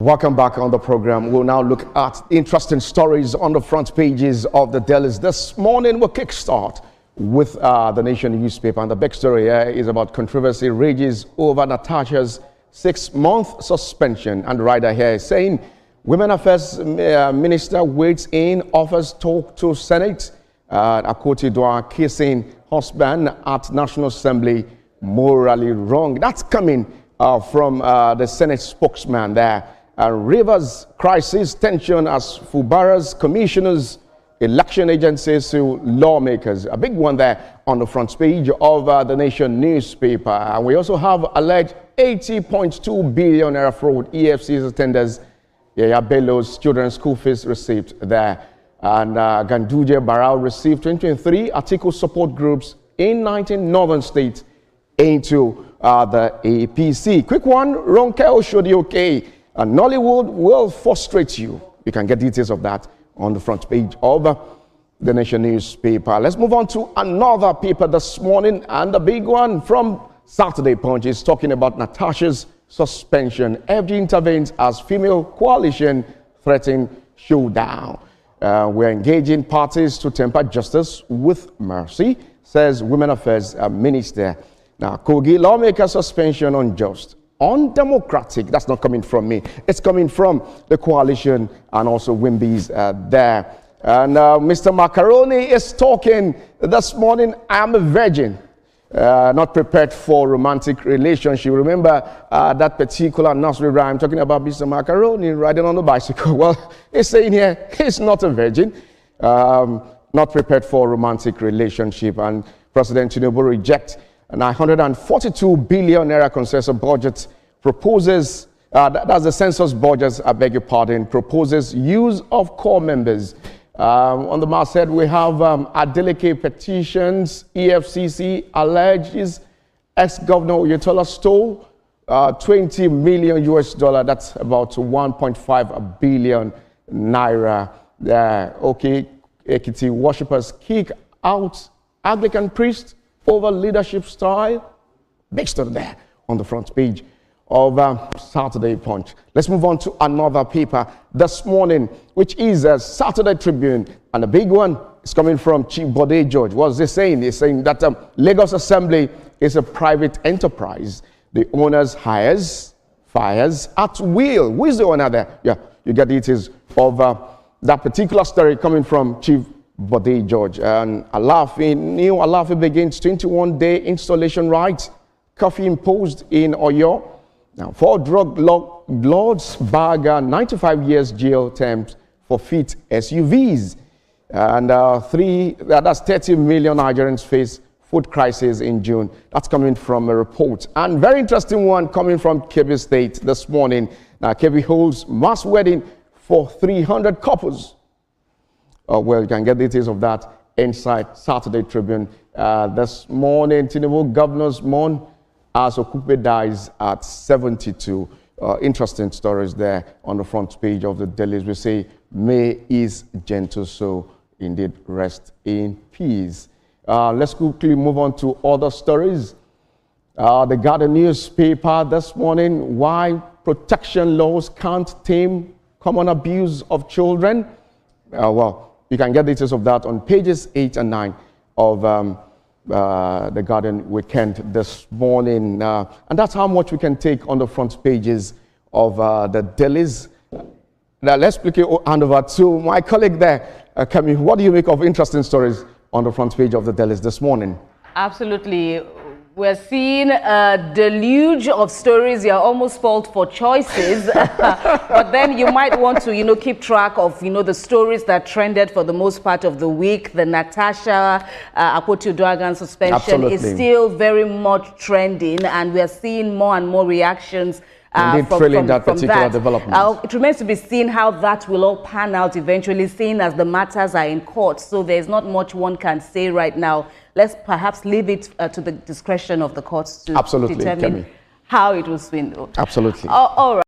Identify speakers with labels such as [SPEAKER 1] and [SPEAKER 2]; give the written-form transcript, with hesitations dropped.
[SPEAKER 1] Welcome back on the program. We'll now look at interesting stories on the front pages of the dailies. This morning we'll kickstart with the Nation newspaper, and the big story here is about controversy rages over Natasha's 6-month suspension. And the writer here is saying Women Affairs Minister waits in, offers talk to Senate. Akoti-Dua kissing husband at National Assembly morally wrong. That's coming from the Senate spokesman there. Rivers crisis tension as Fubara's commissioners, election agencies to lawmakers. A big one there on the front page of the Nation newspaper. And we also have alleged 80.2 billion naira fraud EFC's tenders. Yaya Bello's children's school fees receipt there. And Ganduje Barao received 2023 article support groups in 19 northern states into the APC. Quick one, Ronke Oshodi, and Nollywood will frustrate you. You can get details of that on the front page of the Nation newspaper. Let's move on to another paper this morning, and the big one from Saturday Punch is talking about Natasha's suspension. FG intervenes as female coalition threaten showdown. We're engaging parties to temper justice with mercy, says Women Affairs Minister. Now, Kogi lawmaker suspension unjust, undemocratic. That's not coming from me. It's coming from the coalition and also Wimby's there. And Mr. Macaroni is talking this morning. I'm a virgin, not prepared for romantic relationship. Remember that particular nursery rhyme talking about Mr. Macaroni riding on the bicycle. Well, he's saying here he's not a virgin, not prepared for romantic relationship. And President Tinubu rejects 942 billion naira consensus budget, proposes, that's the census budget, I beg your pardon, proposes use of core members. On the masthead, we have Adeleke petitions, EFCC alleges ex-governor Oyetola stole 20 million US dollar, that's about 1.5 billion naira. Okay, Ekiti worshippers kick out Anglican priest over leadership style. Big story there on the front page of Saturday Punch. Let's move on to another paper this morning, which is a Saturday Tribune, and the big one is coming from Chief Bode George. What's he saying? He's saying that Lagos Assembly is a private enterprise. The owners hires, fires at will. Who is the owner there? Yeah, you get details of that particular story coming from Chief Bode George. And new Alafi begins 21-day installation rights. Curfew imposed in Oyo. Now, 4 drug lords bag 95 years jail terms for fit SUVs. And that's 30 million Nigerians face food crisis in June. That's coming from a report. And very interesting one coming from Kebbi State this morning. Now, Kebbi holds mass wedding for 300 couples. Well, you can get details of that inside Saturday Tribune. This morning, Tinubu governors mourn as Okupe dies at 72. Interesting stories there on the front page of the dailies. We say, may his gentle soul indeed rest in peace. Let's quickly move on to other stories. The Guardian newspaper this morning, why protection laws can't tame common abuse of children. Well, you can get details of that on pages 8 and 9 of the Guardian Weekend this morning. And that's how much we can take on the front pages of the dailies. Now, let's quickly hand over to my colleague there. Kemi, what do you make of interesting stories on the front page of the dailies this morning?
[SPEAKER 2] Absolutely. We're seeing a deluge of stories. You're almost spoiled for choices. But then you might want to, keep track of, the stories that trended for the most part of the week. The Natasha Akoti-Dua suspension
[SPEAKER 1] Absolutely.
[SPEAKER 2] is still very much trending, and we're seeing more and more reactions
[SPEAKER 1] from that particular development.
[SPEAKER 2] It remains to be seen how that will all pan out eventually, seeing as the matters are in court. So there's not much one can say right now. Let's perhaps leave it to the discretion of the courts to
[SPEAKER 1] Absolutely,
[SPEAKER 2] determine
[SPEAKER 1] Kemi.
[SPEAKER 2] how it will swing.
[SPEAKER 1] Absolutely.
[SPEAKER 2] All right.